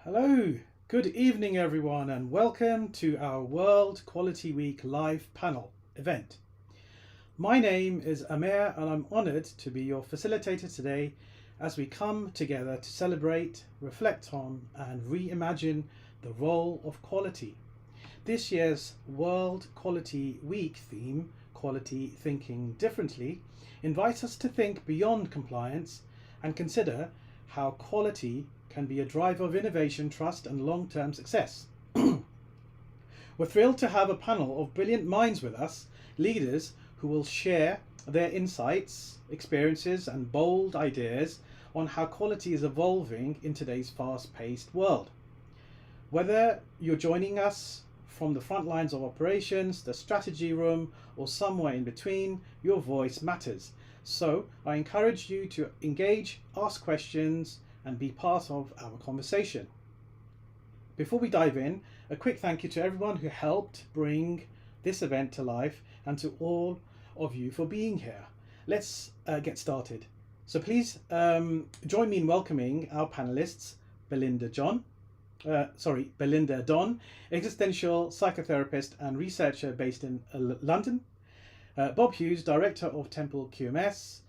Hello, good evening everyone and welcome to our World Quality Week live panel event. My name is Amir and I'm honoured to be your facilitator today as we come together to celebrate, reflect on and reimagine the role of quality. This year's World Quality Week theme, Quality Thinking Differently, invites us to think beyond compliance and consider how quality can be a driver of innovation, trust and long-term success. We're thrilled to have a panel of brilliant minds with us, leaders who will share their insights, experiences and bold ideas on how quality is evolving in today's fast-paced world. Whether you're joining us from the front lines of operations, the strategy room or somewhere in between, your voice matters. So I encourage you to engage, ask questions and be part of our conversation. Before we dive in, a quick thank you to everyone who helped bring this event to life and to all of you for being here. Let's get started. So please join me in welcoming our panelists, Belinda Don, existential psychotherapist and researcher based in London. Bob Hughes, Director of Temple QMS.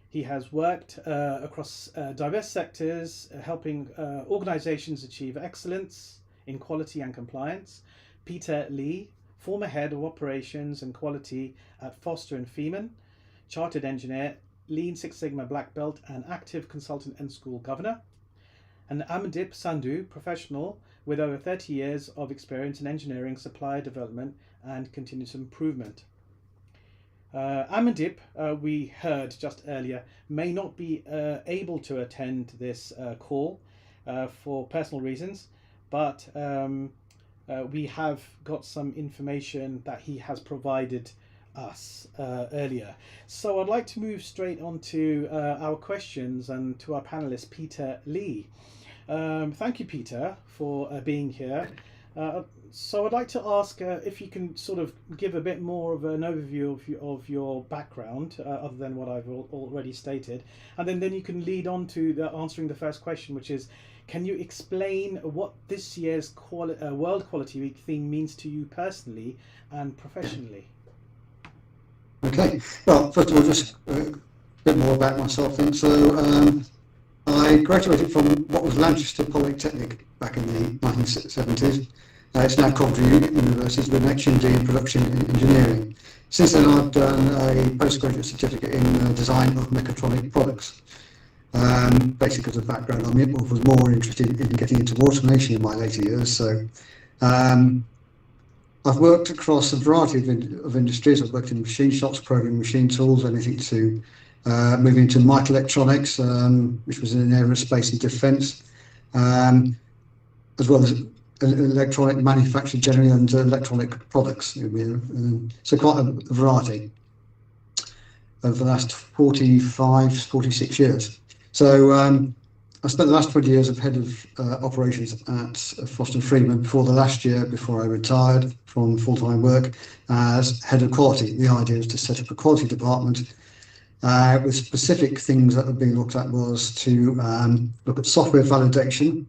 He has worked across diverse sectors, helping organizations achieve excellence in quality and compliance. Peter Lee, former Head of Operations and Quality at Foster & Freeman, Chartered Engineer, Lean Six Sigma Black Belt and active consultant and school governor. And Amandeep Sandhu, professional with over 30 years of experience in engineering, supplier development and continuous improvement. Amandeep, we heard just earlier, may not be able to attend this call for personal reasons, but we have got some information that he has provided us earlier. So I'd like to move straight on to our questions and to our panelist, Peter Lee. Thank you, Peter, for being here. So I'd like to ask if you can sort of give a bit more of an overview of your background, other than what I've already stated, and then you can lead on to answering the first question, which is, can you explain what this year's World Quality Week theme means to you personally and professionally? Okay, well, first of all, just a bit more about myself then. So I graduated from what was Lancaster Polytechnic back in the 1970s. It's now Coventry University with an HND in production engineering. Since then I've done a postgraduate certificate in design of mechatronic products. Basically because of the background, I was more interested in getting into automation in my later years. So I've worked across a variety of industries. I've worked in machine shops, programming machine tools, anything to moving into microelectronics, which was in aerospace and defence, as well as electronic manufacture generally and electronic products. So quite a variety over the last 46 years. So I spent the last 20 years as head of operations at Foster & Freeman before I retired from full-time work as head of quality. The idea is to set up a quality department with specific things that were being looked at was to look at software validation,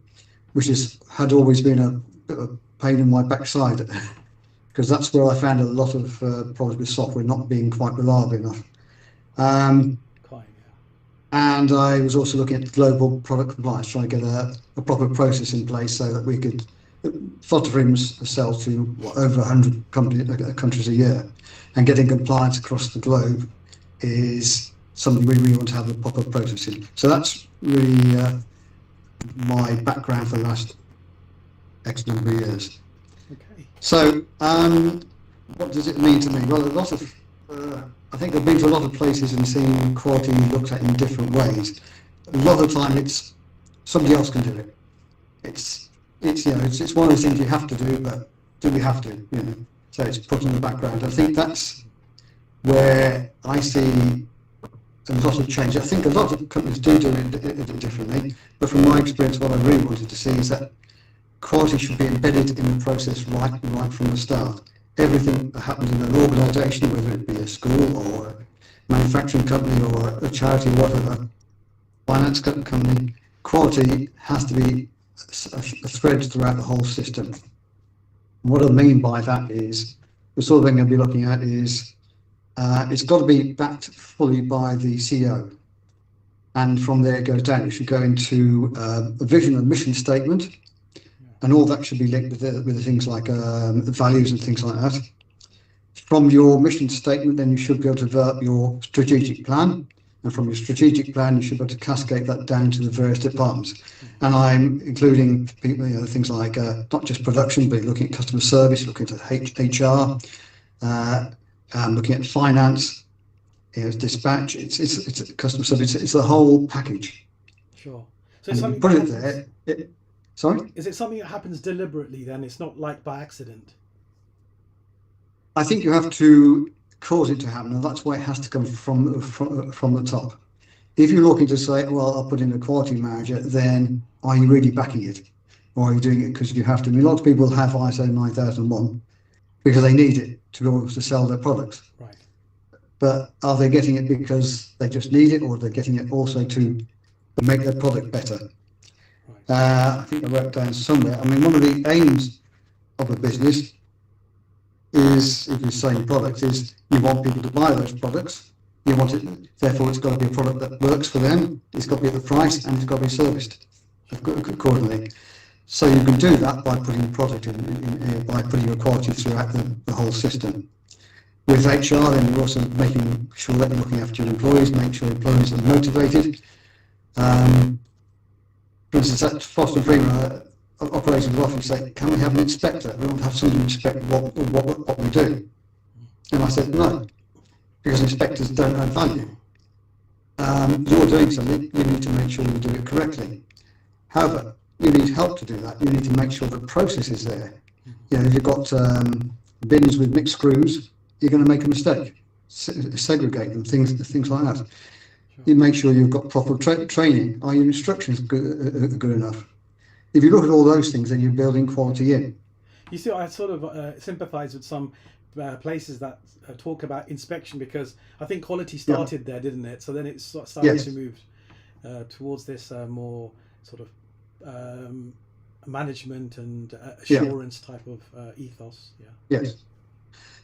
which had always been a bit of a pain in my backside, because that's where I found a lot of problems with software not being quite reliable enough. And I was also looking at global product compliance, trying to get a proper process in place so that we could, Foster Freeman sells to over 100 countries a year, and getting compliance across the globe is something we really want to have a proper process in. So that's really my background for the last X number of years. Okay. So what does it mean to me? Well, I think I've been to a lot of places and seen quality looked at in different ways. A lot of the time it's somebody else can do it. It's one of those things you have to do, but do we have to? So it's put in the background. I think that's where I see a lot of change. I think a lot of companies do it differently, but from my experience, what I really wanted to see is that quality should be embedded in the process right from the start. Everything that happens in an organisation, whether it be a school or a manufacturing company or a charity or whatever, finance company, quality has to be threads throughout the whole system. What I mean by that is the sort of thing I'll be looking at is it's got to be backed fully by the CEO. And from there it goes down. It should go into a vision and mission statement, and all that should be linked with things like values and things like that. From your mission statement, then you should be able to develop your strategic plan, and from your strategic plan, you should be able to cascade that down to the various departments. And I'm including people, things like not just production, but looking at customer service, looking at HR, looking at finance. Dispatch, it's customer service, it's the whole package. Sure. So and it's something put that it happens, there. Sorry? Is it something that happens deliberately then? It's not like by accident? I think you have to cause it to happen, and that's why it has to come from the top. If you're looking to say, well, I'll put in a quality manager, then are you really backing it? Or are you doing it because you have to? I mean, a lot of people have ISO 9001 because they need it to be able to sell their products. Right. But are they getting it because they just need it, or are they getting it also to make their product better? Right. I think I wrote down somewhere. I mean, one of the aims of a business is, if you're selling products, is you want people to buy those products. You want it, therefore, it's got to be a product that works for them. It's got to be at the price, and it's got to be serviced accordingly. So you can do that by putting product by putting your quality throughout the whole system. With HR, then you're also making sure that you're looking after your employees, make sure employees are motivated. For instance, at Foster and Freeman, operators will often say, can we have an inspector? We want to have somebody inspect what we do. And I said, no, because inspectors don't add value. You're doing something, you need to make sure you do it correctly. However, you need help to do that. You need to make sure the process is there. If you've got bins with mixed screws, you're going to make a mistake. Segregate them, things like that. Sure. You make sure you've got proper training. Are your instructions good enough? If you look at all those things, then you're building quality in. You see, I sort of sympathise with some places that talk about inspection, because I think quality started there, didn't it? So then it started to move towards this more sort of management and assurance type of ethos. Yeah. Yes.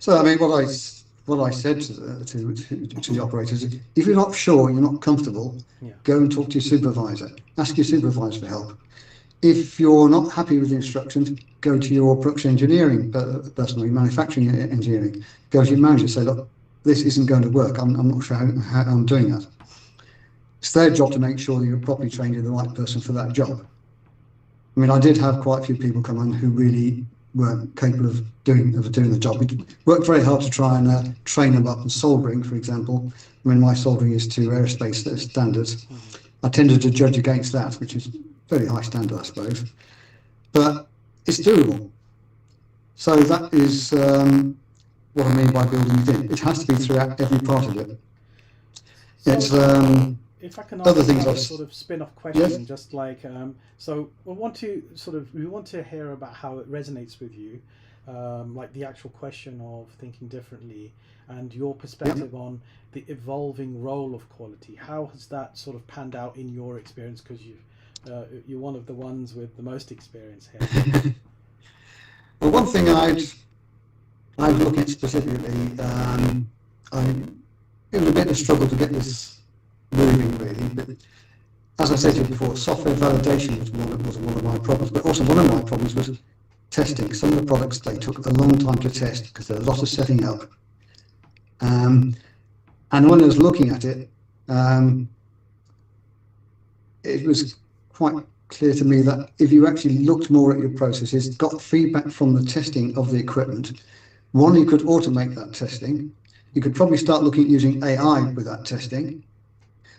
So I mean, what I said to the operators is, if you're not sure, you're not comfortable, go and talk to your supervisor. Ask your supervisor for help. If you're not happy with the instructions, go to your production engineering person, or your manufacturing engineering. Go to your manager and say, look, this isn't going to work. I'm not sure how I'm doing that. It's their job to make sure that you're properly trained in the right person for that job. I mean, I did have quite a few people come on who really weren't capable of doing the job. We worked very hard to try and train them up in soldering, for example. I mean, my soldering is to aerospace standards. I tended to judge against that, which is very high standard, I suppose. But it's doable. So that is what I mean by building it in. It has to be throughout every part of it. So It's if I can ask other things a I've sort of spin-off question, Yes. just like so we want to hear about how it resonates with you, like the actual question of thinking differently and your perspective on the evolving role of quality. How has that sort of panned out in your experience? Because you're one of the ones with the most experience here. Well, one thing I'd look at specifically, I'm in a bit of a struggle to get this moving really, but as I said to you before, software validation was one of my problems, but also one of my problems was testing. Some of the products, they took a long time to test because there was a lot of setting up. And when I was looking at it, it was quite clear to me that if you actually looked more at your processes, got feedback from the testing of the equipment, one, you could automate that testing. You could probably start looking at using AI with that testing,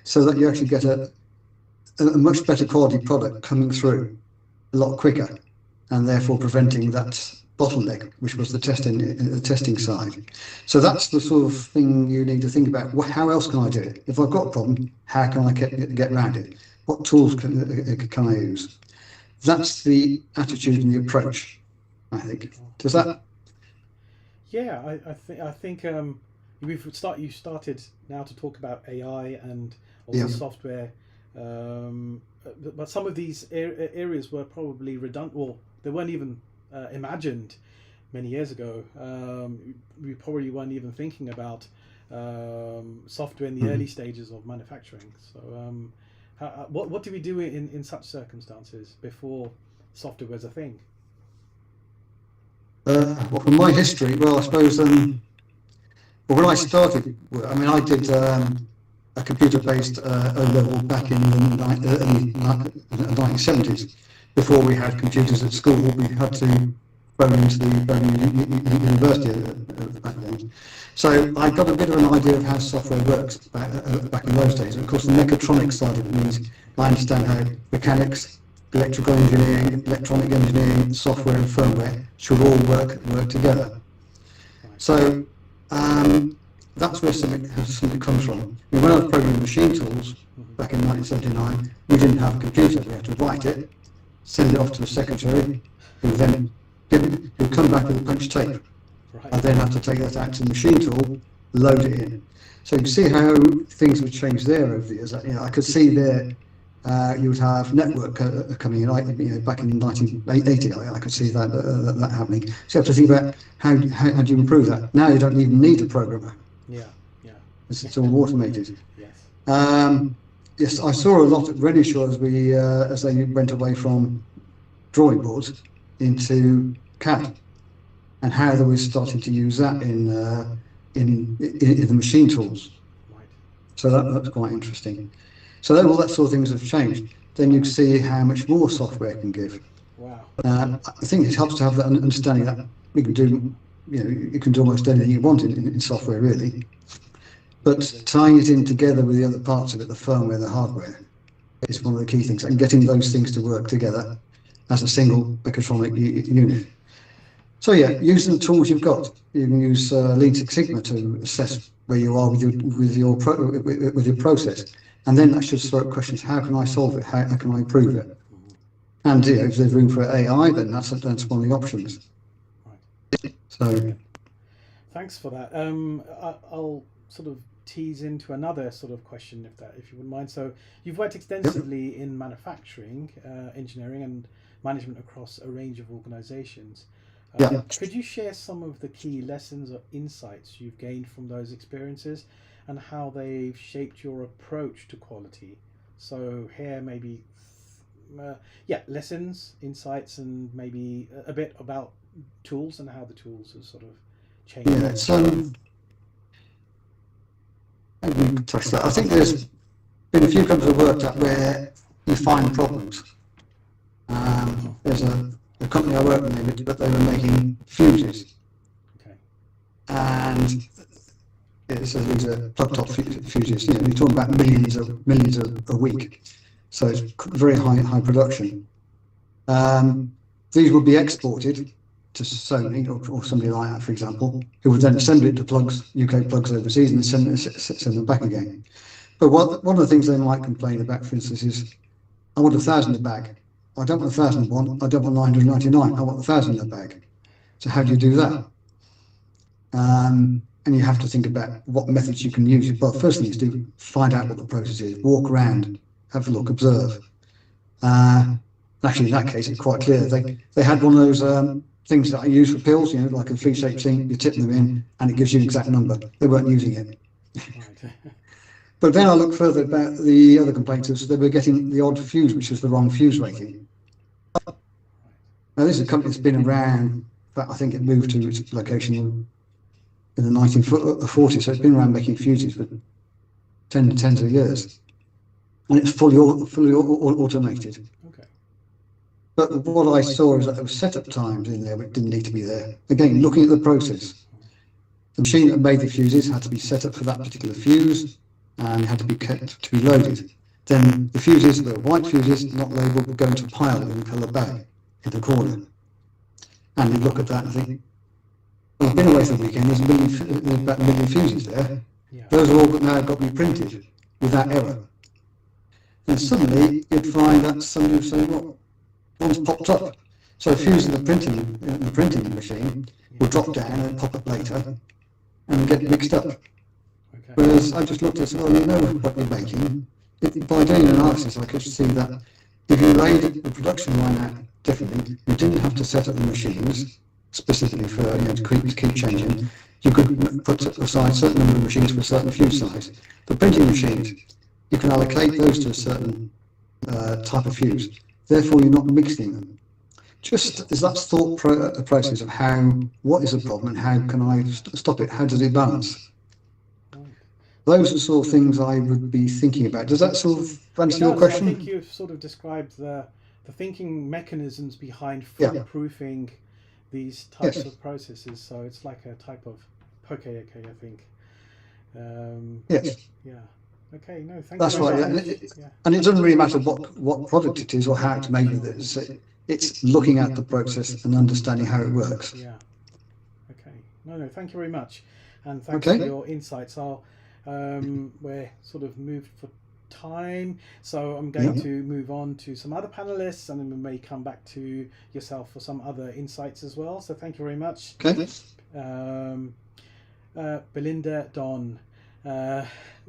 so that you actually get a much better quality product coming through a lot quicker, and therefore preventing that bottleneck, which was the testing side. So that's the sort of thing you need to think about. How else can I do it? If I've got a problem, how can I get around it? What tools can I use? That's the attitude and the approach, I think. Does that? Yeah, I think you started now to talk about AI and all the software but some of these areas were probably redundant, or they weren't even imagined many years ago. We probably weren't even thinking about software in the early stages of manufacturing. So what do we do in such circumstances before software was a thing? Well, from my history, well, I suppose when I started, I mean, I did a computer-based O-level back in the early 1970s. Before we had computers at school, we had to go into the university back then. So I got a bit of an idea of how software works back in those days. And of course, the mechatronics side of it means I understand how mechanics, electrical engineering, electronic engineering, software and firmware should all work together. So that's where something comes from. When I was programming machine tools back in 1979, we didn't have a computer. We had to write it, send it off to the secretary, who then would come back with a punch tape. Right. I then have to take that out to the machine tool, load it in. So you can see how things have changed there over the years. I could see there you would have network coming in. Back in 1980, I could see that happening. So you have to think about how do you improve that. Now you don't even need a programmer. Yeah. It's all automated. Yes. Yes, I saw a lot at Renishaw as they went away from drawing boards into CAD, and how they were starting to use that in the machine tools. Right. So that's quite interesting. So all that sort of things have changed. Then you can see how much more software can give. Wow. I think it helps to have that understanding that you can do, you can do almost anything you want in software really. But tying it in together with the other parts of it, the firmware, the hardware, is one of the key things, and getting those things to work together as a single mechatronic unit. So yeah, using the tools you've got. You can use Lean Six Sigma to assess where you are with your process, and then that should throw up questions: how can I solve it? How can I improve it? And if there's room for AI, then that's one of the options. Right. So Thanks for that. I'll sort of tease into another sort of question, if you wouldn't mind. So you've worked extensively in manufacturing, engineering, and management across a range of organisations. Could you share some of the key lessons or insights you've gained from those experiences and how they've shaped your approach to quality? So here maybe, lessons, insights, and maybe a bit about tools and how the tools have sort of changed. yeah, so touch that. I think there's been a few companies I've worked at where you find problems. There's a company I worked with, but they were making fuses. Okay. And these are plug-top fuses. You're talking about millions a week. So it's very high production. These would be exported to Sony or somebody like that, for example, who would then assemble it to plugs, UK plugs overseas, and send them back again. But one of the things they might complain about, for instance, is I want 1,000 a bag. I don't want 1,001. I don't want 999. I want 1,000 a bag. So how do you do that? And you have to think about what methods you can use. Well, first thing is to find out what the process is. Walk around, have a look, observe. Actually, in that case, it's quite clear. They had one of those things that I use for pills, like a V-shaped thing. You tip them in, and it gives you an exact number. They weren't using it. Right. But then I look further about the other complaints. They were getting the odd fuse, which is the wrong fuse rating. Now, this is a company that's been around, but I think it moved to its location in the 1940s, so it's been around making fuses for tens of years. And it's fully automated. Okay. But what I saw is that there were setup times in there which didn't need to be there. Again, looking at the process. The machine that made the fuses had to be set up for that particular fuse, and had to be kept to be loaded. Then the fuses, the white fuses, not labelled, would go into a pile in a colour bag in the corner. And you look at that and think, well, I've been away for the weekend, there's about a million fuses there. Yeah. Those are all now got to be printed without error. And suddenly you'd find that somebody would say, well, one's popped up. So a fuse in the printing machine will drop down and pop up later and get mixed up. Okay. Whereas I just looked at it, well, you know what you're making, by doing an analysis, I could see that if you laid the production line out differently, you didn't have to set up the machines specifically for to keep changing. You could put aside a certain number of machines for a certain fuse size. The printing machines, you can allocate those to a certain type of fuse. Therefore, you're not mixing them. Just as that thought process of what is a problem and how can I stop it? How does it balance? Those are the sort of things I would be thinking about. Does that sort of answer your question? I think you've sort of described the thinking mechanisms behind foolproofing these types of processes. So it's like a type of okay, I think. Yes. Yeah. Okay. No, thank you. That's right. And it doesn't really matter what product it is or how it's made. It's looking at the process and understanding how it works. Yeah. Okay. No. Thank you very much, and thanks for your insights. We're sort of moved for time, so I'm going to move on to some other panelists, and then we may come back to yourself for some other insights as well. So thank you very much. Okay. Belinda Don.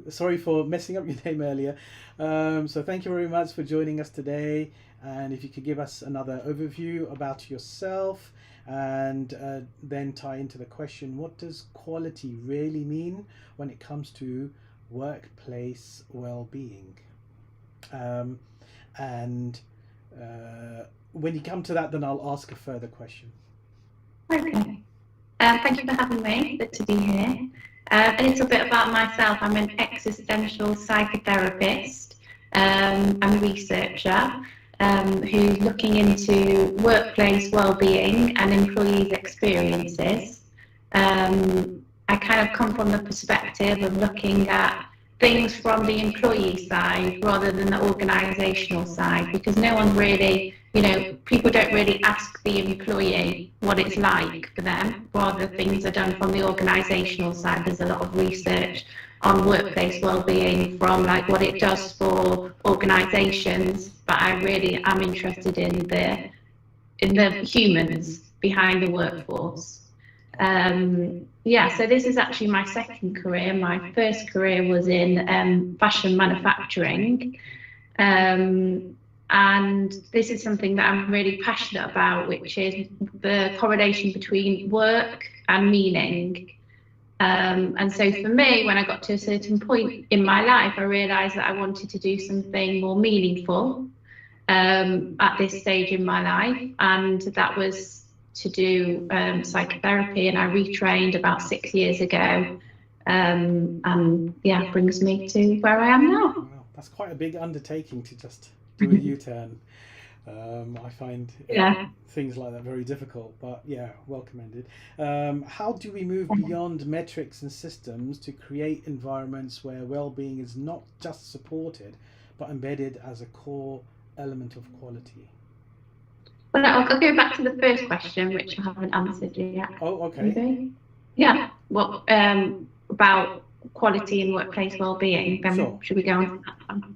Sorry for messing up your name earlier. So thank you very much for joining us today. And if you could give us another overview about yourself, and then tie into the question, what does quality really mean when it comes to workplace well-being? And when you come to that, then I'll ask a further question. Okay. Thank you for having me. Good to be here. A little bit about myself. I'm an existential psychotherapist. I'm a researcher who's looking into workplace well-being and employees' experiences. I kind of come from the perspective of looking at things from the employee side rather than the organisational side, because no one really, people don't really ask the employee what it's like for them. Rather, things are done from the organisational side. There's a lot of research on workplace well-being from like what it does for organisations, but I really am interested in the humans behind the workforce. So this is actually my second career. My first career was in fashion manufacturing, and this is something that I'm really passionate about, which is the correlation between work and meaning. And so for me, when I got to a certain point in my life, I realised that I wanted to do something more meaningful at this stage in my life, and that was to do psychotherapy, and I retrained about 6 years ago, brings me to where I am now. Wow, that's quite a big undertaking to just do a U-turn. I find things like that very difficult, but well commended. How do we move beyond metrics and systems to create environments where well-being is not just supported but embedded as a core element of quality? Well, I'll go back to the first question, which I haven't answered yet. Oh, okay. Maybe? Yeah. Well, about quality and workplace well-being. Then sure. Should we go on to that one?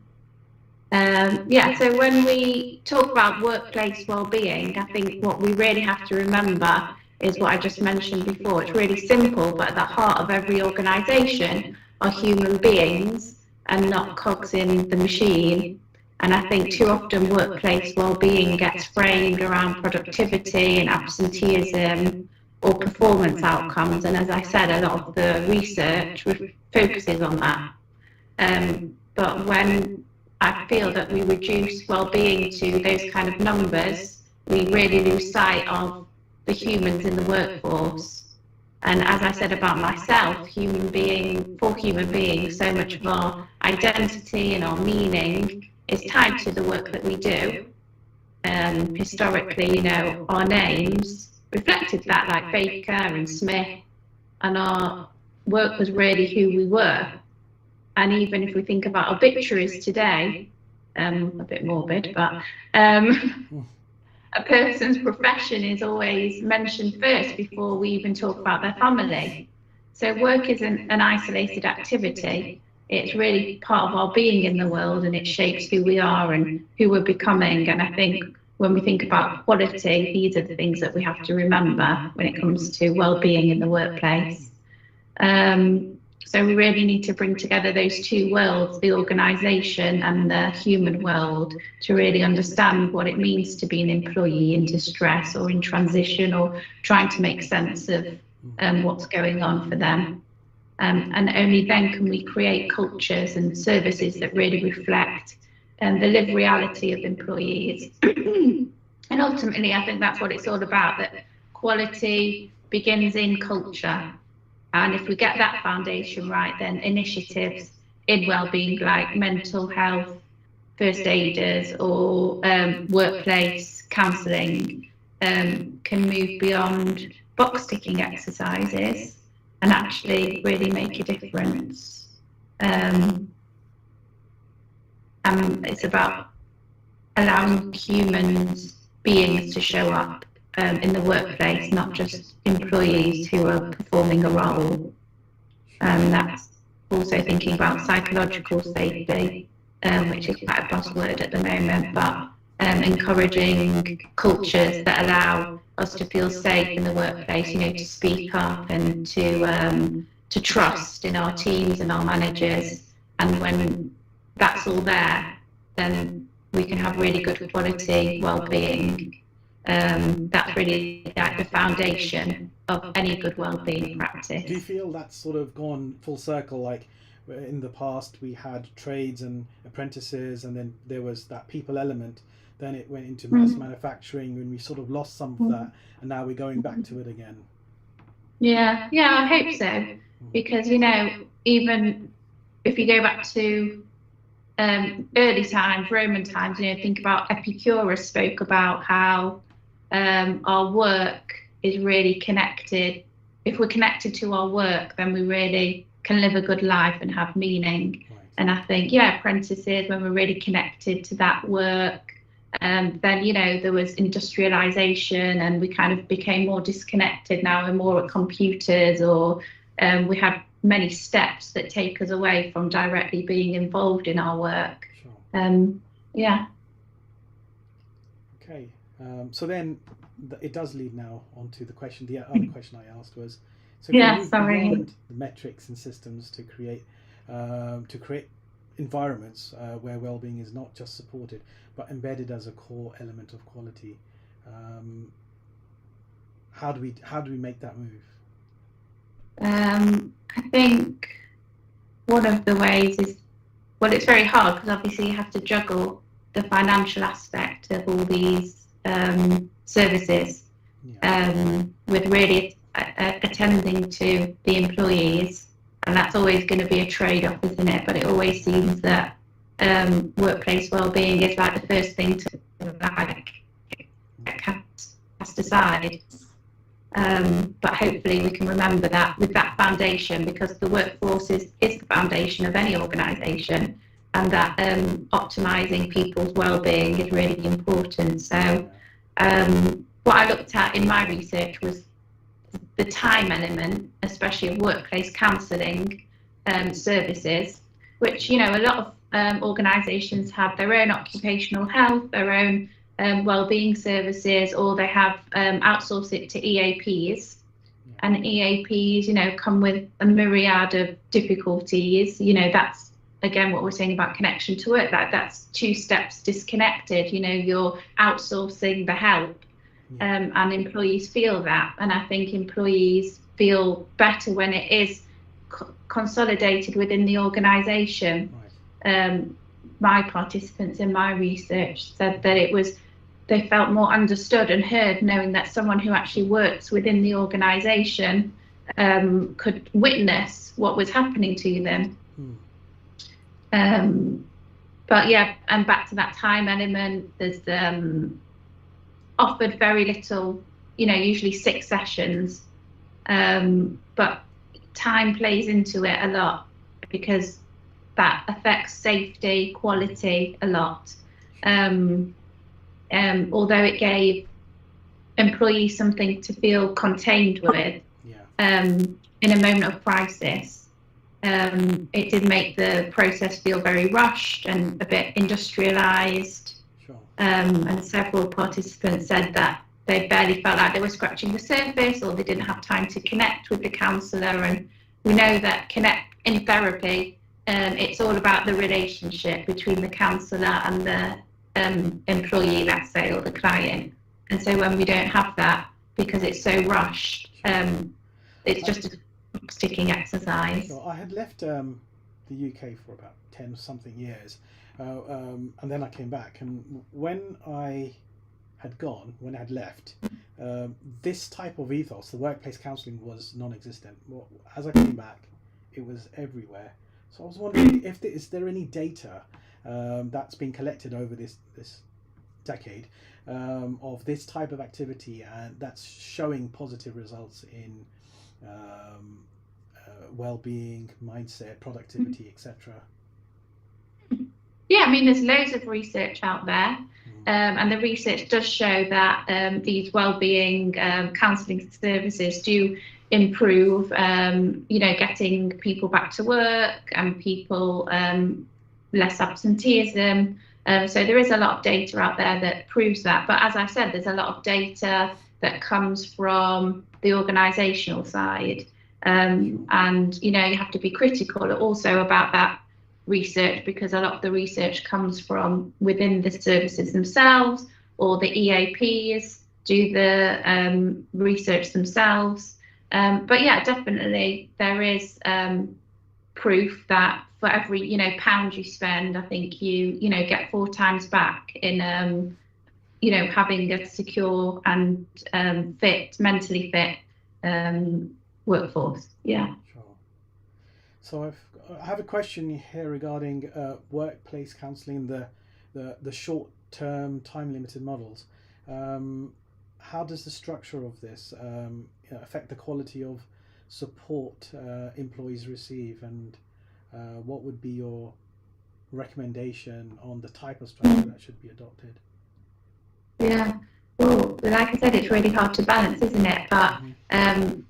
So when we talk about workplace well-being, I think what we really have to remember is what I just mentioned before. It's really simple, but at the heart of every organisation are human beings and not cogs in the machine. And I think too often workplace well-being gets framed around productivity and absenteeism or performance outcomes. And as I said, a lot of the research focuses on that. But when I feel that we reduce well-being to those kind of numbers, we really lose sight of the humans in the workforce. And as I said about myself, for human beings, so much of our identity and our meaning is tied to the work that we do. Historically, our names reflected that, like Baker and Smith, and our work was really who we were. And even if we think about obituaries today, a bit morbid, but a person's profession is always mentioned first before we even talk about their family. So work isn't an isolated activity. It's really part of our being in the world, and it shapes who we are and who we're becoming. And I think when we think about quality, these are the things that we have to remember when it comes to well-being in the workplace. So we really need to bring together those two worlds, the organisation and the human world, to really understand what it means to be an employee in distress or in transition or trying to make sense of what's going on for them. And only then can we create cultures and services that really reflect the lived reality of employees. And ultimately, I think that's what it's all about, that quality begins in culture. And if we get that foundation right, then initiatives in wellbeing like mental health, first aiders or workplace counselling can move beyond box ticking exercises and actually really make a difference. It's about allowing beings to show up in the workplace, not just employees who are performing a role. That's also thinking about psychological safety, which is quite a buzzword at the moment, but encouraging cultures that allow us to feel safe in the workplace, to speak up and to trust in our teams and our managers. And when that's all there, then we can have really good quality well-being. That's really like the foundation of any good well-being practice. Do you feel that's sort of gone full circle? Like in the past we had trades and apprentices, and then there was that people element, then it went into mass manufacturing, and we sort of lost some of that, and now we're going back to it again. Yeah, I hope so, because even if you go back to early times, Roman times, think about Epicurus spoke about how our work is really connected. If we're connected to our work, then we really can live a good life and have meaning. Right. And I think, apprentices, when we're really connected to that work, then, there was industrialization and we kind of became more disconnected. Now we're more at computers, or we have many steps that take us away from directly being involved in our work. Sure. Okay. So then it does lead now onto the question. The other question I asked was, so beyond the metrics and systems to create environments where well-being is not just supported but embedded as a core element of quality. How do we make that move? I think one of the ways is, it's very hard because obviously you have to juggle the financial aspect of all these services with really attending to the employees, and that's always going to be a trade-off, isn't it? But it always seems that workplace well-being is like the first thing to cast aside. But hopefully we can remember that with that foundation, because the workforce is the foundation of any organisation, and that optimising people's well-being is really important. So what I looked at in my research was the time element, especially of workplace counselling services, which, a lot of organisations have their own occupational health, their own wellbeing services, or they have outsourced it to EAPs. And EAPs, come with a myriad of difficulties. That's again what we're saying about connection to work. That's two steps disconnected. You're outsourcing the help, and employees feel that. And I think employees feel better when it is consolidated within the organisation. My participants in my research said that they felt more understood and heard, knowing that someone who actually works within the organisation could witness what was happening to them. But and back to that time element, there's offered very little, usually 6 sessions, but time plays into it a lot, because that affects safety, quality a lot. Although it gave employees something to feel contained with in a moment of crisis, it did make the process feel very rushed and a bit industrialised. Sure. And several participants said that they barely felt like they were scratching the surface, or they didn't have time to connect with the counsellor. And we know that in therapy, it's all about the relationship between the counsellor and the employee, let's say, or the client. And so when we don't have that, because it's so rushed, it's just a sticking exercise. So I had left the UK for about 10 something years, and then I came back, and when I had left, this type of ethos, the workplace counselling, was non-existent. Well, as I came back, it was everywhere. So I was wondering if is there any data that's been collected over this decade of this type of activity, and that's showing positive results in well-being, mindset, productivity, etc. Yeah, I mean, there's loads of research out there, and the research does show that these well-being counselling services do improve, getting people back to work and people less absenteeism. So there is a lot of data out there that proves that. But as I said, there's a lot of data that comes from the organisational side. And, you have to be critical also about that research, because a lot of the research comes from within the services themselves, or the EAPs do the research themselves. But yeah, definitely there is proof that for every pound you spend, I think you get 4 times back in having a secure and mentally fit workforce. Yeah. Sure. So I have a question here regarding workplace counselling, the short-term, time-limited models. How does the structure of this affect the quality of support employees receive, and what would be your recommendation on the type of structure that should be adopted? Yeah, well, like I said, it's really hard to balance, isn't it? But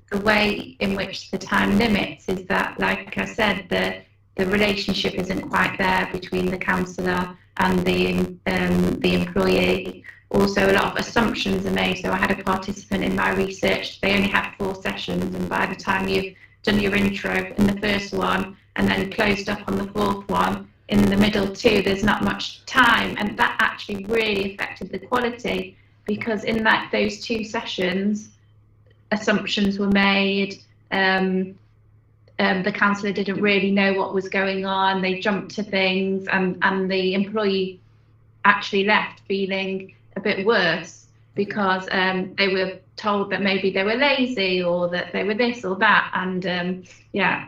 the way in which the time limits is that, like I said, the relationship isn't quite there between the counsellor and the employee. Also, a lot of assumptions are made. So I had a participant in my research, they only had 4 sessions, and by the time you've done your intro in the first one and then closed up on the 4th one, in the middle 2, there's not much time, and that actually really affected the quality, because in those 2 sessions, assumptions were made. The counsellor didn't really know what was going on. They jumped to things, and the employee actually left feeling a bit worse, because they were told that maybe they were lazy, or that they were this or that, and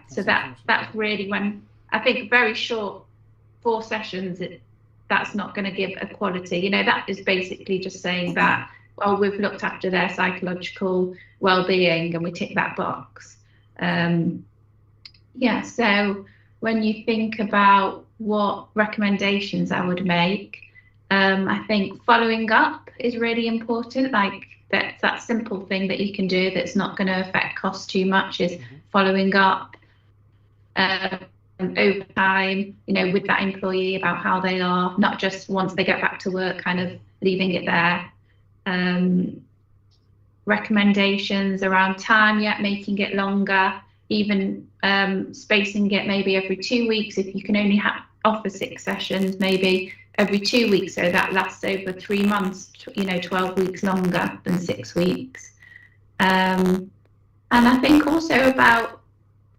so that's really when I think very short 4 sessions, that's not going to give a quality. That is basically just saying that, well, we've looked after their psychological well-being and we tick that box. So when you think about what recommendations I would make, I think following up is really important. Like that simple thing that you can do that's not going to affect costs too much is following up over time, with that employee about how they are, not just once they get back to work, kind of leaving it there. Recommendations around time, making it longer, even spacing it maybe every 2 weeks. If you can only offer 6 sessions, maybe every 2 weeks, so that lasts over 3 months, 12 weeks longer than 6 weeks. And I think also about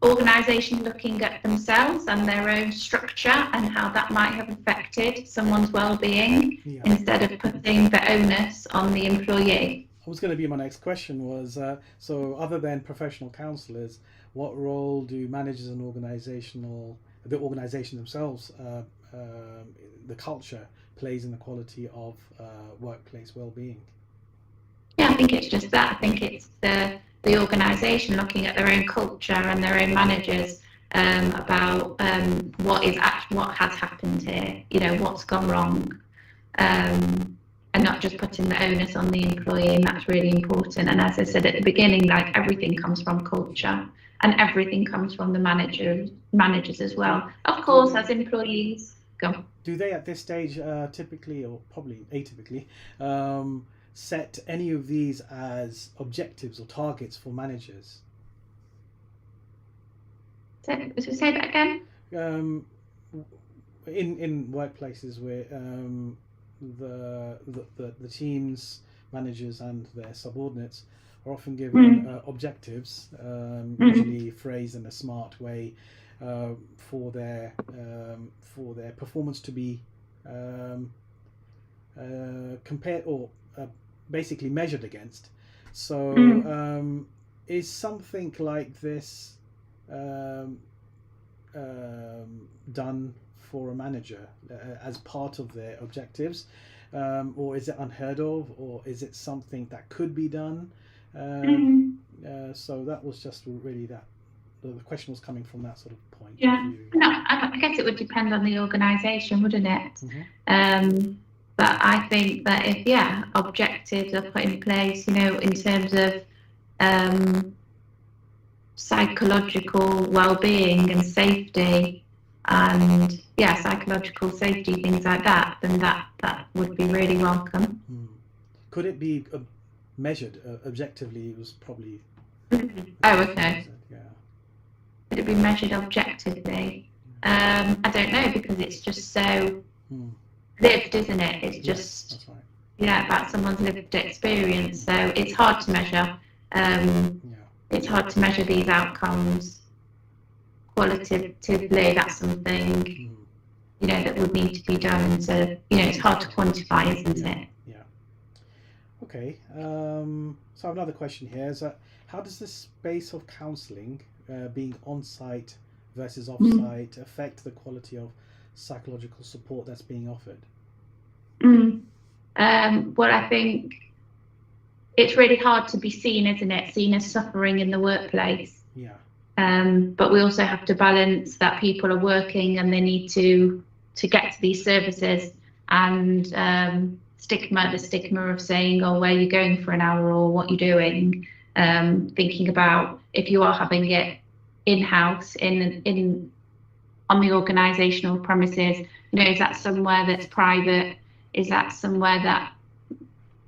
organisations looking at themselves and their own structure and how that might have affected someone's well-being, instead of putting the onus on the employee. Was going to be my next question was, so other than professional counsellors, what role do managers and the organisation themselves, the culture plays in the quality of workplace well-being? Yeah, I think it's just that. I think it's the organisation looking at their own culture and their own managers, about what has happened here, what's gone wrong. And not just putting the onus on the employee, and that's really important. And as I said at the beginning, like everything comes from culture, and everything comes from the managers as well. Of course, as employees. Go. Do they at this stage typically, or probably atypically, set any of these as objectives or targets for managers? Say that again. In workplaces where the teams, managers, and their subordinates are often given objectives, usually phrased in a smart way, for their performance to be compared or basically measured against. So is something like this done for a manager as part of their objectives, or is it unheard of, or is it something that could be done? So that was just really that. The question was coming from that sort of point. Yeah, no, I guess it would depend on the organisation, wouldn't it? But I think that if objectives are put in place, in terms of psychological well-being and safety, and psychological safety, things like that, then that would be really welcome. Could it be measured objectively? It was probably okay. Could it be measured objectively? I don't know, because it's just so lived, isn't it? It's just that's right. About someone's lived experience, so it's hard to measure. It's hard to measure these outcomes qualitatively. That's something that would need to be done. So it's hard to quantify, isn't it? Yeah. Okay. So I have another question here. Is that how does the space of counselling, being on-site versus off-site, affect the quality of psychological support that's being offered? Well, I think it's really hard to be seen, isn't it? Seen as suffering in the workplace. Yeah. But we also have to balance that people are working and they need to get to these services, and the stigma of saying, oh, where are you going for an hour, or what you're doing. Thinking about if you are having it in-house on the organisational premises, is that somewhere that's private? Is that somewhere that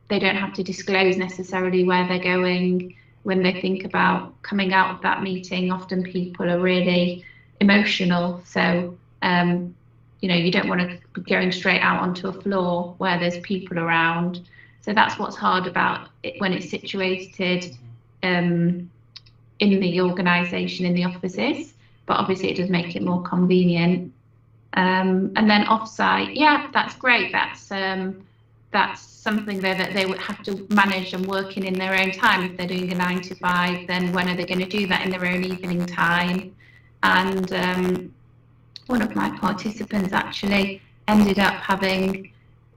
they don't have to disclose necessarily where they're going? When they think about coming out of that meeting, often people are really emotional. So, you don't want to be going straight out onto a floor where there's people around. So that's what's hard about it when it's situated in the organisation, in the offices. But obviously it does make it more convenient. And then off-site, that's great. That's something that they would have to manage and work in their own time. If they're doing a 9 to 5, then when are they going to do that in their own evening time? And one of my participants actually ended up having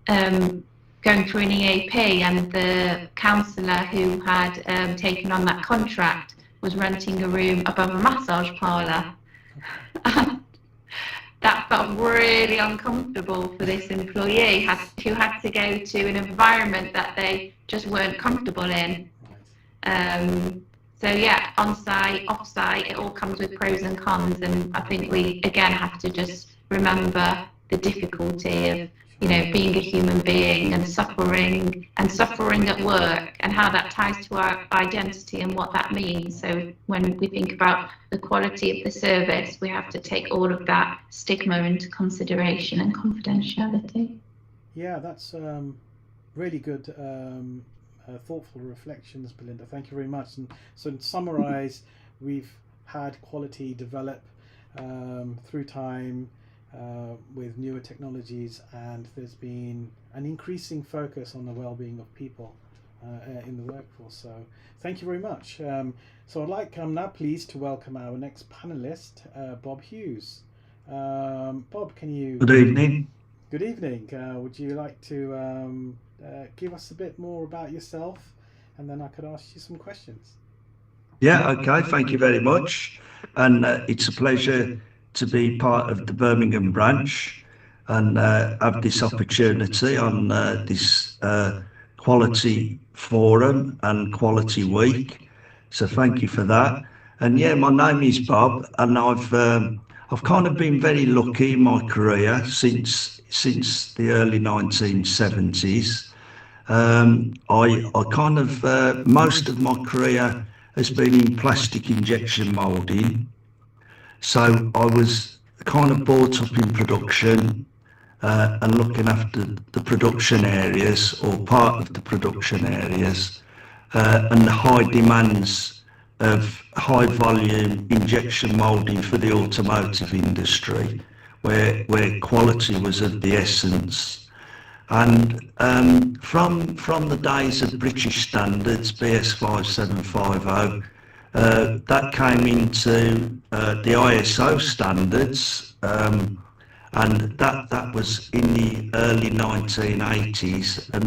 going through an EAP, and the counsellor who had taken on that contract was renting a room above a massage parlour. That felt really uncomfortable for this employee who had to go to an environment that they just weren't comfortable in. So on-site, off-site, it all comes with pros and cons, and I think we again have to just remember the difficulty of being a human being and suffering at work, and how that ties to our identity and what that means. So when we think about the quality of the service, we have to take all of that stigma into consideration and confidentiality. Yeah, that's really good, thoughtful reflections, Belinda. Thank you very much. And so to summarise, we've had quality develop through time, with newer technologies, and there's been an increasing focus on the well-being of people in the workforce. So thank you very much. So I'm now pleased to welcome our next panelist, Bob Hughes. Bob, can you... Good evening. Good evening. Would you like to give us a bit more about yourself, and then I could ask you some questions? Yeah, okay, thank you very much. And it's a pleasure to be part of the Birmingham branch and have this opportunity on this quality forum and quality week. So thank you for that. And my name is Bob, and I've kind of been very lucky in my career since the early 1970s. I kind of most of my career has been in plastic injection moulding. So I was kind of brought up in production and looking after the production areas or part of the production areas and the high demands of high volume injection moulding for the automotive industry, where quality was of the essence. And from the days of British standards, BS 5750, that came into the ISO standards, and that was in the early 1980s, and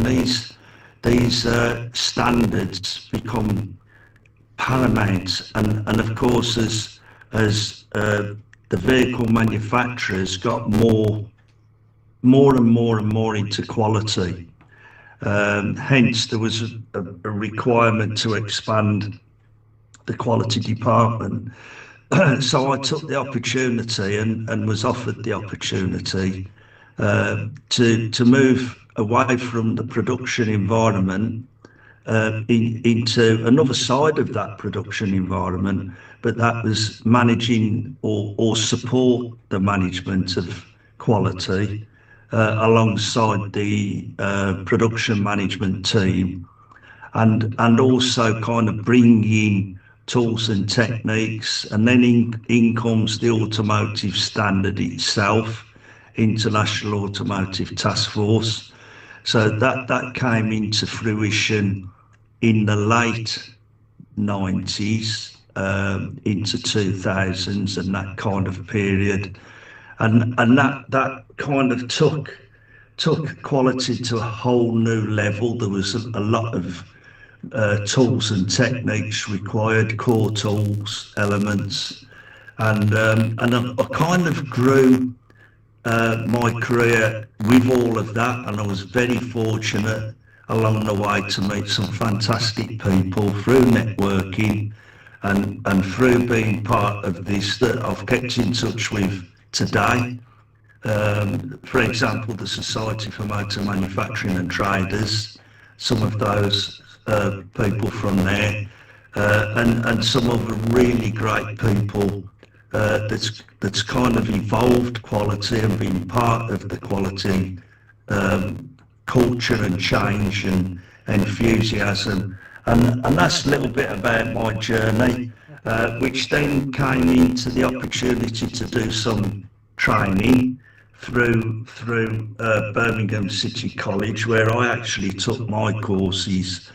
these standards become paramount, and of course as the vehicle manufacturers got more and more into quality, hence there was a requirement to expand the quality department. So I took the opportunity and was offered the opportunity to move away from the production environment into another side of that production environment, but that was managing or support the management of quality alongside the production management team, and also kind of bringing tools and techniques, and then in comes the automotive standard itself, International Automotive Task Force. So that came into fruition in the late 90s into 2000s and that kind of period, and that kind of took quality to a whole new level. There was a lot of tools and techniques required, core tools, elements, and I kind of grew my career with all of that, and I was very fortunate along the way to meet some fantastic people through networking and through being part of this that I've kept in touch with today. For example, the Society for Motor Manufacturing and Traders, some of those people from there, and some other really great people that's kind of evolved quality and been part of the quality culture and change and enthusiasm, and that's a little bit about my journey, which then came into the opportunity to do some training through Birmingham City College, where I actually took my courses,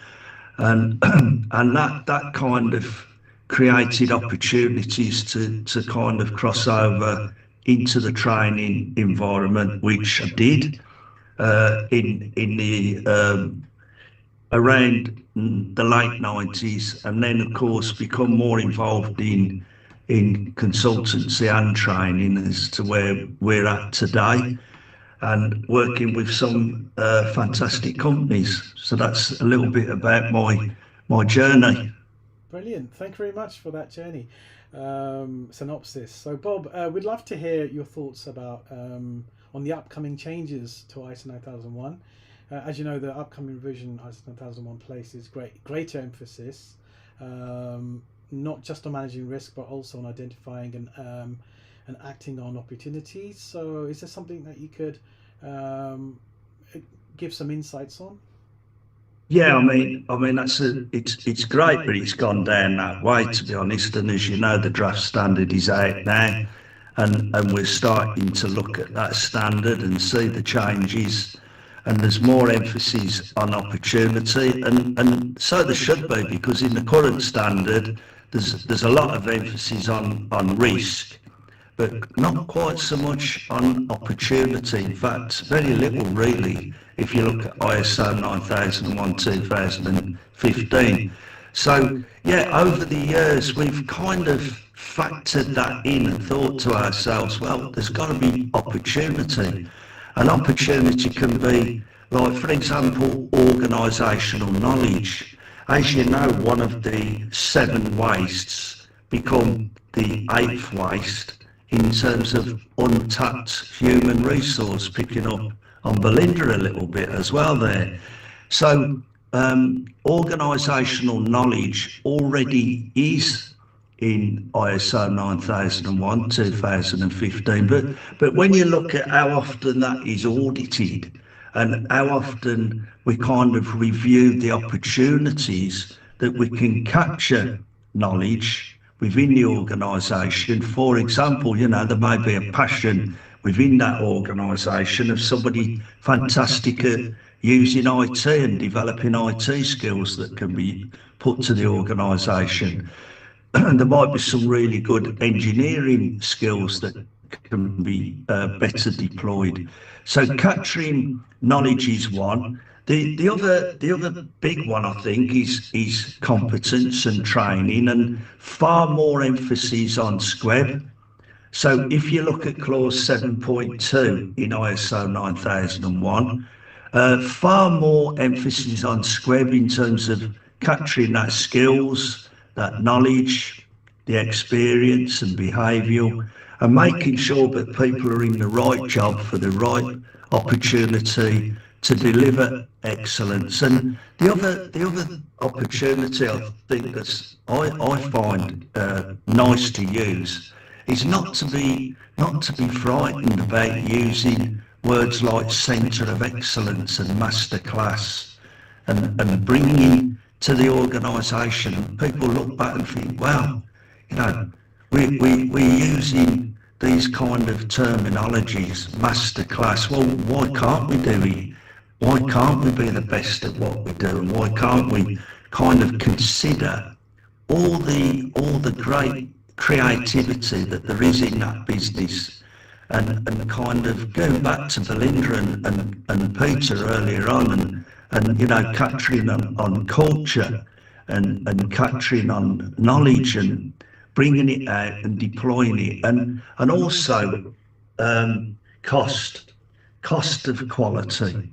and that kind of created opportunities to kind of cross over into the training environment, which I did in the around the late 90s, and then of course become more involved in consultancy and training as to where we're at today, and working with some fantastic companies. So that's a little bit about my journey. Brilliant. Thank you very much for that journey synopsis. So Bob, we'd love to hear your thoughts about on the upcoming changes to ISO 9001. As you know, the upcoming revision ISO 9001 places greater emphasis not just on managing risk, but also on identifying and acting on opportunities. So is there something that you could give some insights on? Yeah, I mean it's great, but it's gone down that way, to be honest. And as you know, the draft standard is out now, and we're starting to look at that standard and see the changes. And there's more emphasis on opportunity, and so there should be, because in the current standard, there's a lot of emphasis on risk, but not quite so much on opportunity. In fact, very little really, if you look at ISO 9001 2015. So yeah, over the years we've kind of factored that in and thought to ourselves, well, there's got to be opportunity. An opportunity can be, like, for example, organisational knowledge. As you know, one of the 7 wastes become the 8th waste in terms of untapped human resource, picking up on Belinda a little bit as well there. So organisational knowledge already is in ISO 9001, 2015. But when you look at how often that is audited and how often we kind of review the opportunities that we can capture knowledge within the organisation. For example, you know, there may be a passion within that organisation of somebody fantastic at using IT and developing IT skills that can be put to the organisation. There might be some really good engineering skills that can be better deployed. So capturing knowledge is one. The other big one, I think, is competence and training, and far more emphasis on SQUEB. So if you look at clause 7.2 in ISO 9001, far more emphasis on SQUEB in terms of capturing that skills, that knowledge, the experience and behavioural, and making sure that people are in the right job for the right opportunity to deliver excellence. And the other opportunity I think that I find nice to use is not to be frightened about using words like centre of excellence and masterclass, and bringing to the organisation. People look back and think, wow, you know, we're using these kind of terminologies, masterclass. Well, why can't we do it? Why can't we be the best at what we do? And why can't we kind of consider all the great creativity that there is in that business, and kind of going back to Belinda and Peter earlier on, and you know, capturing on culture and capturing on knowledge and bringing it out and deploying it, and also cost of quality.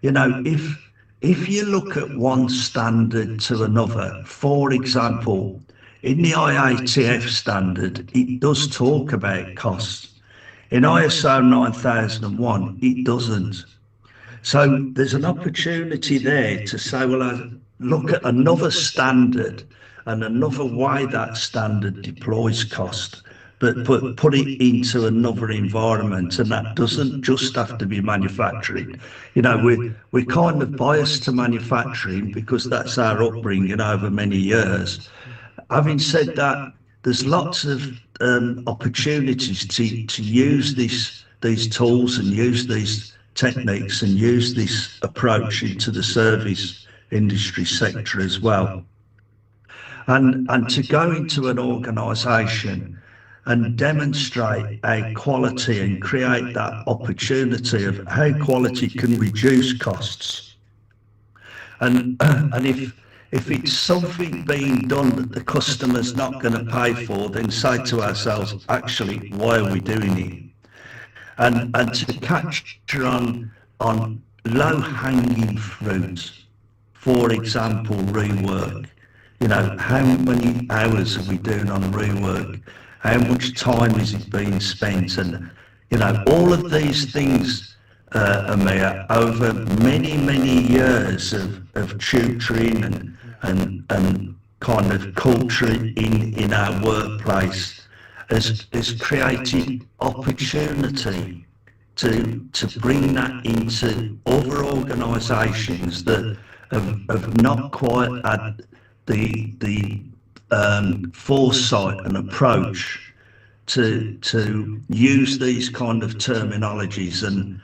You know, if you look at one standard to another, for example, in the IATF standard, it does talk about costs. In ISO 9001, it doesn't. So there's an opportunity there to say, well, look at another standard and another way that standard deploys cost, but put it into another environment, and that doesn't just have to be manufacturing. You know, we're kind of biased to manufacturing because that's our upbringing over many years. Having said that, there's lots of opportunities to use these tools and use these techniques and use this approach into the service industry sector as well. And to go into an organisation and demonstrate a quality and create that opportunity of how quality can reduce costs. And if it's something being done that the customer's not going to pay for, then say to ourselves, actually, why are we doing it? And to capture on low-hanging fruit, for example, rework. You know, how many hours are we doing on rework? How much time is it being spent? And, you know, all of these things, Amir, over many years of tutoring and kind of culture in our workplace has created opportunity to bring that into other organisations that have not quite had the foresight and approach to use these kind of terminologies, and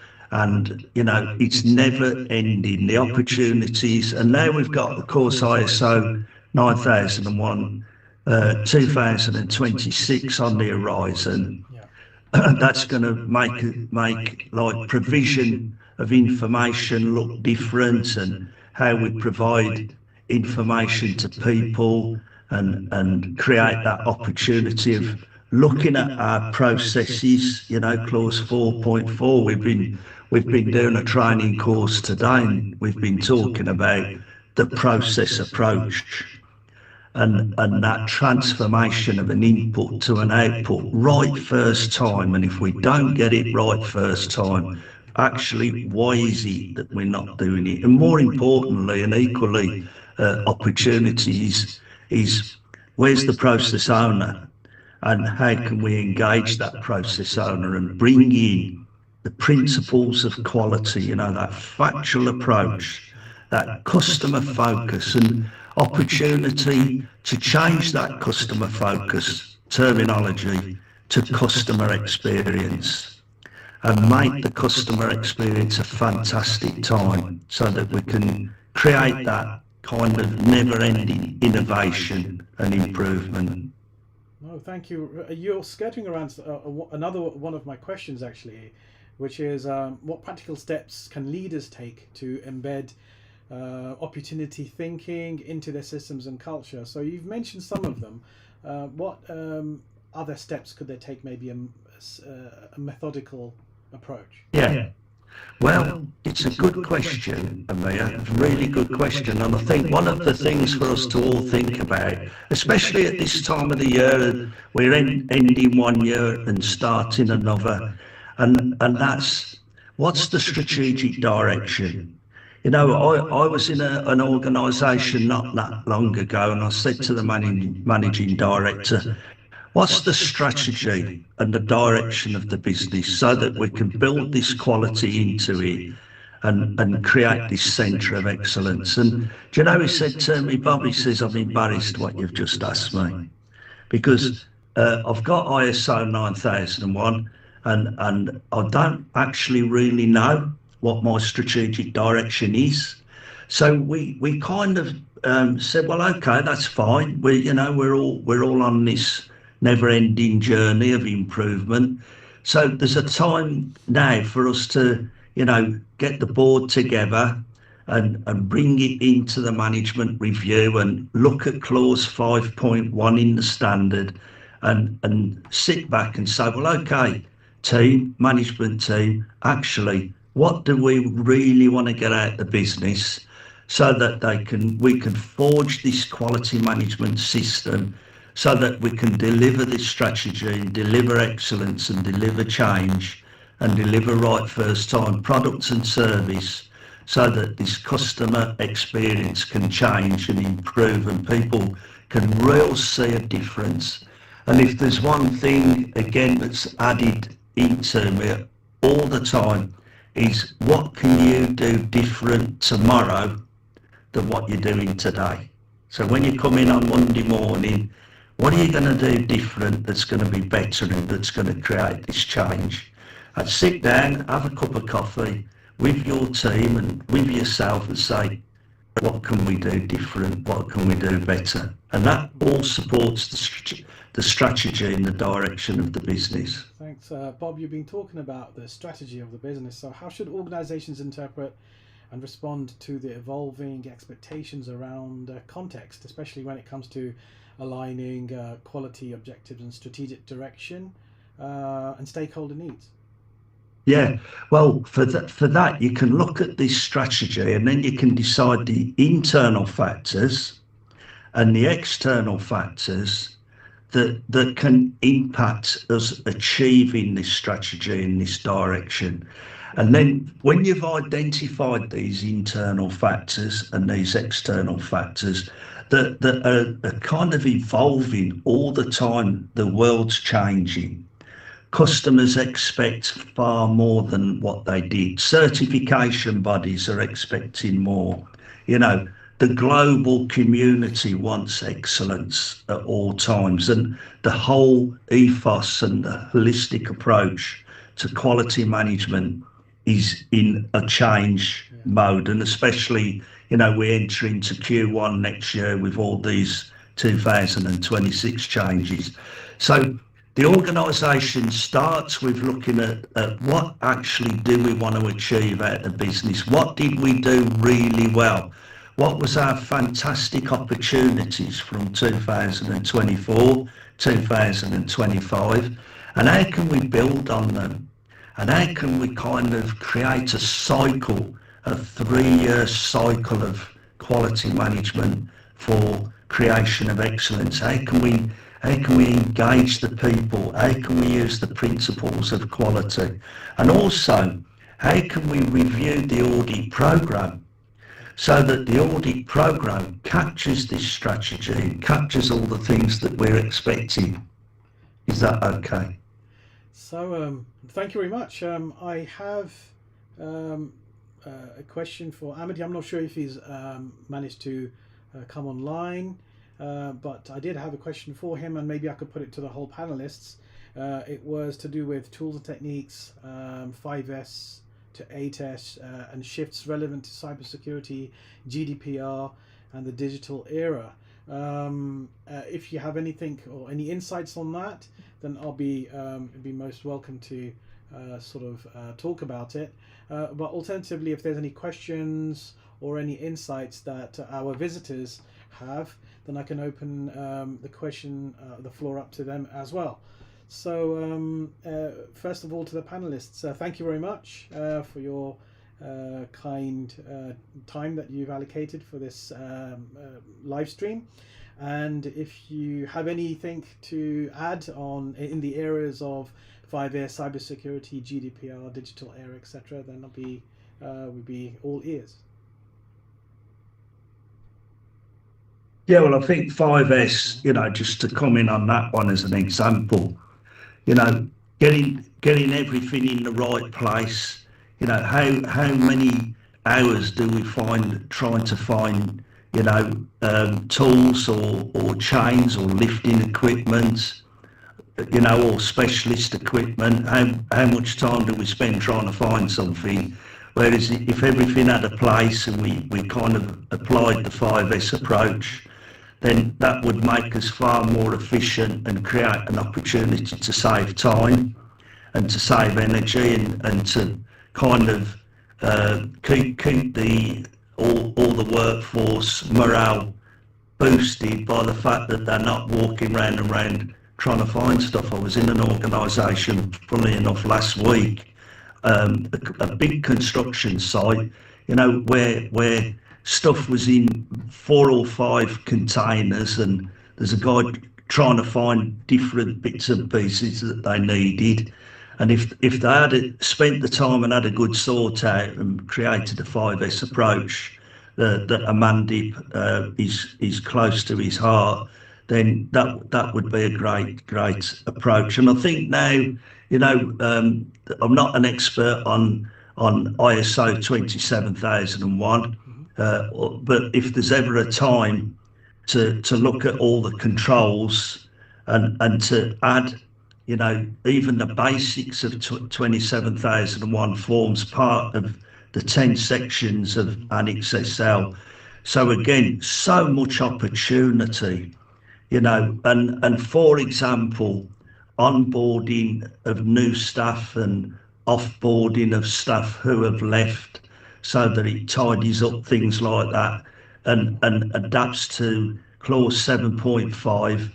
you know, it's never ending, the opportunities. And now we've got, of course, ISO 9001 2026 on the horizon. That's going to make like provision of information look different, and how we provide information to people, and create that opportunity of looking at our processes. You know, clause 4.4, we've been doing a training course today, and we've been talking about the process approach and that transformation of an input to an output right first time. And if we don't get it right first time, actually, why is it that we're not doing it? And more importantly, and equally opportunities, is where's the process owner, and how can we engage that process owner and bring in the principles of quality, you know, that factual approach, that customer focus, and opportunity to change that customer focus terminology to customer experience, and make the customer experience a fantastic time, so that we can create that kind of never-ending innovation and improvement. No, thank you. You're skirting around another one of my questions, actually, which is what practical steps can leaders take to embed opportunity thinking into their systems and culture? So you've mentioned some of them. What other steps could they take, maybe a methodical approach? Yeah. Well, it's a good question, Amir, really good question. And I think one of the things for us to all think about, especially at this time of the year, we're ending one year and starting another, and that's, what's the strategic direction? You know, I was in an organisation not that long ago, and I said to the managing director, what's the strategy and the direction of the business, so that we can build this quality into it and create this centre of excellence? And do you know, he said to me, Bob, he says, I'm embarrassed what you've just asked me, because I've got ISO 9001 and I don't actually really know what my strategic direction is. So we kind of said, well, okay, that's fine. We're all on this never-ending journey of improvement. So there's a time now for us to, get the board together and bring it into the management review and look at clause 5.1 in the standard and sit back and say, well, okay, management team, actually, what do we really want to get out of the business, so that we can forge this quality management system, so that we can deliver this strategy, deliver excellence and deliver change and deliver right first time products and service, so that this customer experience can change and improve and people can really see a difference. And if there's one thing, again, that's added into me all the time, is what can you do different tomorrow than what you're doing today? So when you come in on Monday morning, what are you going to do different that's going to be better and that's going to create this change? And sit down, have a cup of coffee with your team and with yourself and say, what can we do different? What can we do better? And that all supports the strategy and the direction of the business. Thanks. Bob, you've been talking about the strategy of the business. So how should organisations interpret and respond to the evolving expectations around context, especially when it comes to aligning quality objectives and strategic direction and stakeholder needs? Yeah, well, for that, you can look at this strategy and then you can decide the internal factors and the external factors that can impact us achieving this strategy in this direction. And then when you've identified these internal factors and these external factors that are kind of evolving all the time, the world's changing. Customers expect far more than what they did. Certification bodies are expecting more. The global community wants excellence at all times, and the whole ethos and the holistic approach to quality management is in a change mode, and especially, we enter into Q1 next year with all these 2026 changes. So the organisation starts with looking at what actually do we want to achieve out of business? What did we do really well? What was our fantastic opportunities from 2024, 2025? And how can we build on them? And how can we kind of create a cycle, a 3-year cycle of quality management for creation of excellence? How can we engage the people? How can we use the principles of quality? And also, how can we review the audit program? so that the audit program captures this strategy and captures all the things that we're expecting. Is that okay? So thank you very much. I have a question for Amity. I'm not sure if he's managed to come online, but I did have a question for him, and maybe I could put it to the whole panelists. It was to do with tools and techniques, 5S to 8S, and shifts relevant to cybersecurity, GDPR, and the digital era. If you have anything or any insights on that, then I'll be most welcome to talk about it. But alternatively, if there's any questions or any insights that our visitors have, then I can open the floor up to them as well. So first of all, to the panelists, thank you very much for your kind time that you've allocated for this live stream. And if you have anything to add on in the areas of 5S, cybersecurity, GDPR, digital era, etc., then we'd be all ears. Yeah, well, I think 5S, just to comment on that one as an example, getting everything in the right place. How many hours do we find trying to find tools or chains or lifting equipment, or specialist equipment? How much time do we spend trying to find something? Whereas if everything had a place and we kind of applied the 5S approach, then that would make us far more efficient and create an opportunity to save time and to save energy and to kind of keep all the workforce morale boosted by the fact that they're not walking round and round trying to find stuff. I was in an organisation, funnily enough, last week, a big construction site, where stuff was in 4 or 5 containers, and there's a guy trying to find different bits and pieces that they needed. And if they had spent the time and had a good sort out and created a 5S approach that Amandip is close to his heart, then that would be a great approach. And I think now, I'm not an expert on ISO 27001, but if there's ever a time to look at all the controls and to add, even the basics of 27001 forms part of the 10 sections of Annex SL. So again, so much opportunity, and for example, onboarding of new staff and offboarding of staff who have left, so that it tidies up things like that and adapts to clause 7.5,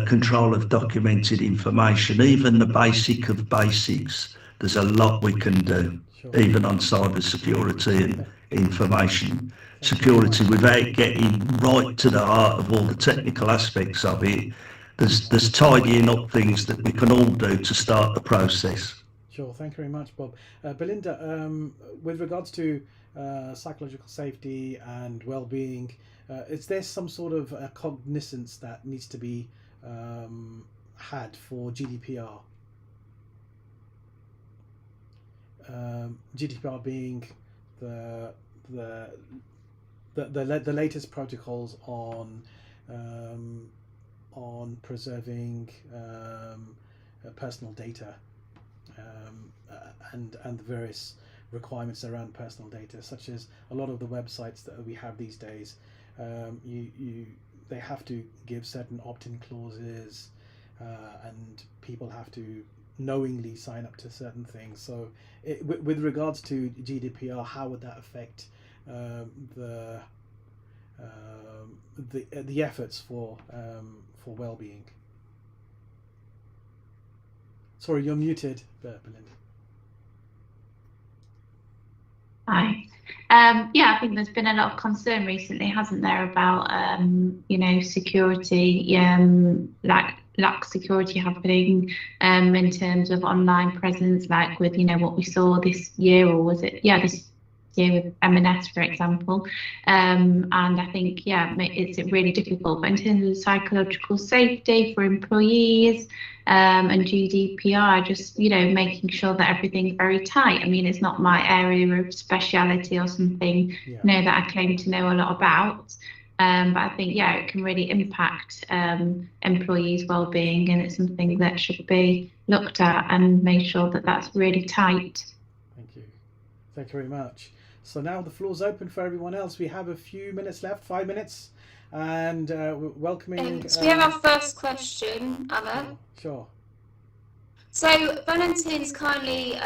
control of documented information. Even the basic of basics, there's a lot we can do, even on cyber security and information security, without getting right to the heart of all the technical aspects of it. There's tidying up things that we can all do to start the process. Sure, thank you very much, Bob. Belinda, with regards to psychological safety and well-being, is there some sort of cognizance that needs to be had for GDPR? GDPR being the latest protocols on preserving personal data. And the various requirements around personal data, such as a lot of the websites that we have these days, they have to give certain opt-in clauses, and people have to knowingly sign up to certain things. So, with regards to GDPR, how would that affect the efforts for well-being? Sorry, you're muted, Belinda. Hi. I think there's been a lot of concern recently, hasn't there, about security, lack security happening in terms of online presence, like with what we saw this year, or was it this year with M&S, for example. And I think, it's really difficult. But in terms of psychological safety for employees and GDPR, just, making sure that everything's very tight. I mean, it's not my area of speciality or something, that I claim to know a lot about. But I think, it can really impact employees' well-being, and it's something that should be looked at and make sure that that's really tight. Thank you. Thank you very much. So now the floor's open for everyone else. We have a few minutes left, 5 minutes, and we're welcoming... so we have our first question, Anna. Sure. So Valentin's kindly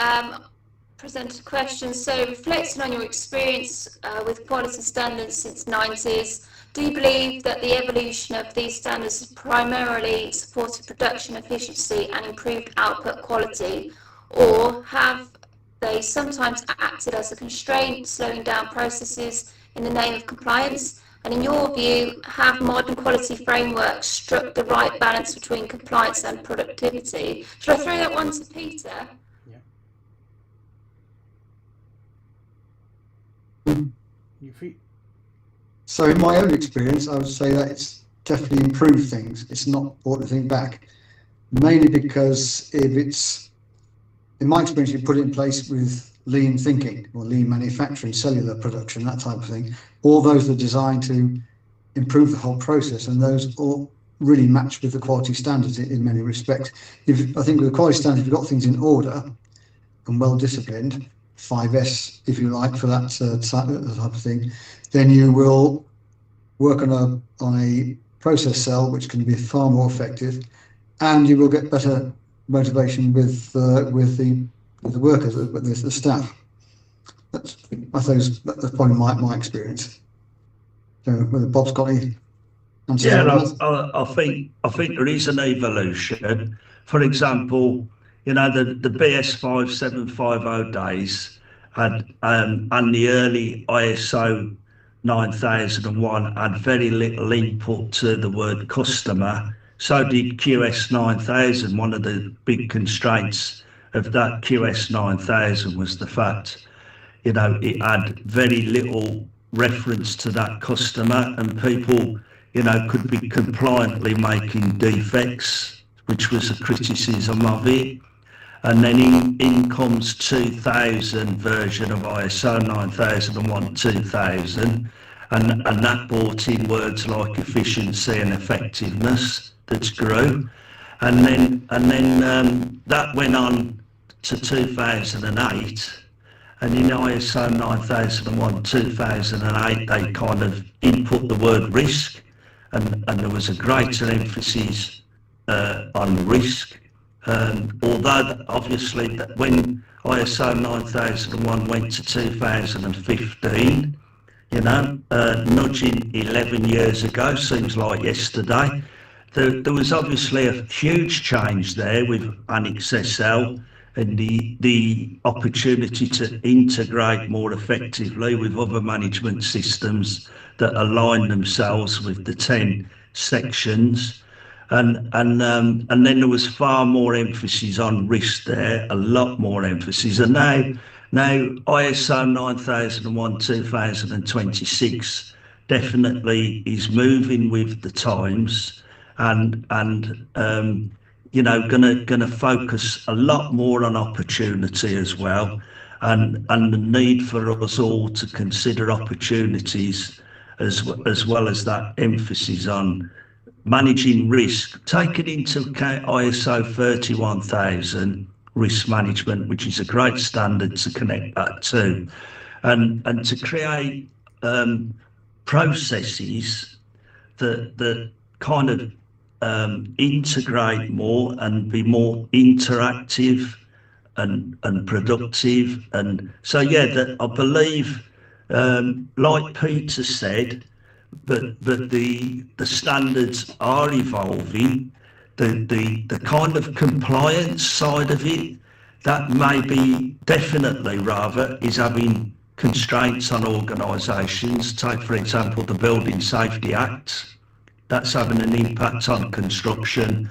presented questions. So reflecting on your experience with quality standards since the 90s, do you believe that the evolution of these standards has primarily supported production efficiency and improved output quality, or have they sometimes acted as a constraint, slowing down processes in the name of compliance? And in your view, have modern quality frameworks struck the right balance between compliance and productivity? Shall I throw that one to Peter? You free? So in my own experience, I would say that it's definitely improved things. It's not brought anything back, mainly because if it's, in my experience, you put it in place with lean thinking or lean manufacturing, cellular production, that type of thing. All those are designed to improve the whole process, and those all really match with the quality standards in many respects. I think with the quality standards, if you've got things in order and well disciplined, 5S, if you like, for that type of thing, then you will work on a process cell which can be far more effective, and you will get better motivation with the workers, with the staff. That's probably my experience. So whether Bob's got any answers? Yeah, I think there is an evolution. For example, the BS 5750 days and the early ISO 9001 had very little input to the word customer. So did QS 9000. One of the big constraints of that QS 9000 was the fact, it had very little reference to that customer, and people, could be compliantly making defects, which was a criticism of it. And then in comes 2000 version of ISO 9001 2000, and that brought in words like efficiency and effectiveness that grew, and then that went on to 2008, and in ISO 9001 2008 they kind of input the word risk, and there was a greater emphasis on risk. Although obviously that when ISO 9001 went to 2015, nudging 11 years ago, seems like yesterday, there was obviously a huge change there with Annex SL and the opportunity to integrate more effectively with other management systems that align themselves with the 10 sections. And then there was far more emphasis on risk there, a lot more emphasis. And now ISO 9001 2026 definitely is moving with the times, and gonna focus a lot more on opportunity as well, and the need for us all to consider opportunities as well as that emphasis on managing risk, taking into account ISO 31000 risk management, which is a great standard to connect that to, and to create processes that kind of integrate more and be more interactive and productive. And so that I believe, like Peter said, but the standards are evolving. The kind of compliance side of it, that maybe definitely rather is having constraints on organisations. Take for example the Building Safety Act. That's having an impact on construction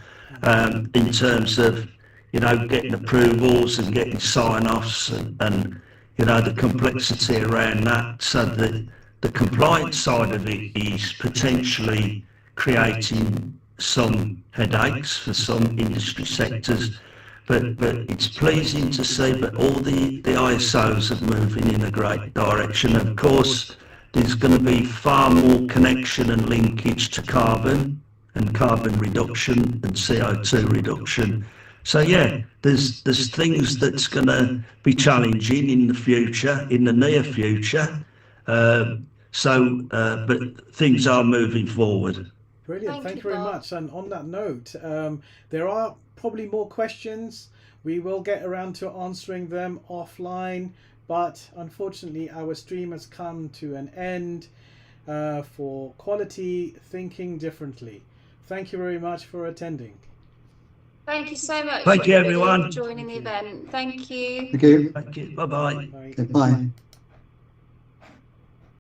in terms of getting approvals and getting sign-offs and you know, the complexity around that. So the compliance side of it is potentially creating some headaches for some industry sectors, but it's pleasing to see that all the ISOs are moving in a great direction. Of course, there's going to be far more connection and linkage to carbon and carbon reduction and CO2 reduction. So yeah, there's things that's going to be challenging in the future, in the near future. But things are moving forward. Brilliant, thank you very much. And on that note, there are probably more questions. We will get around to answering them offline, but unfortunately our stream has come to an end for Quality Thinking Differently. Thank you very much for attending. Thank you so much. Thank you, everyone. For joining the event. Thank you. Thank you. Thank you. Bye-bye. Okay, bye.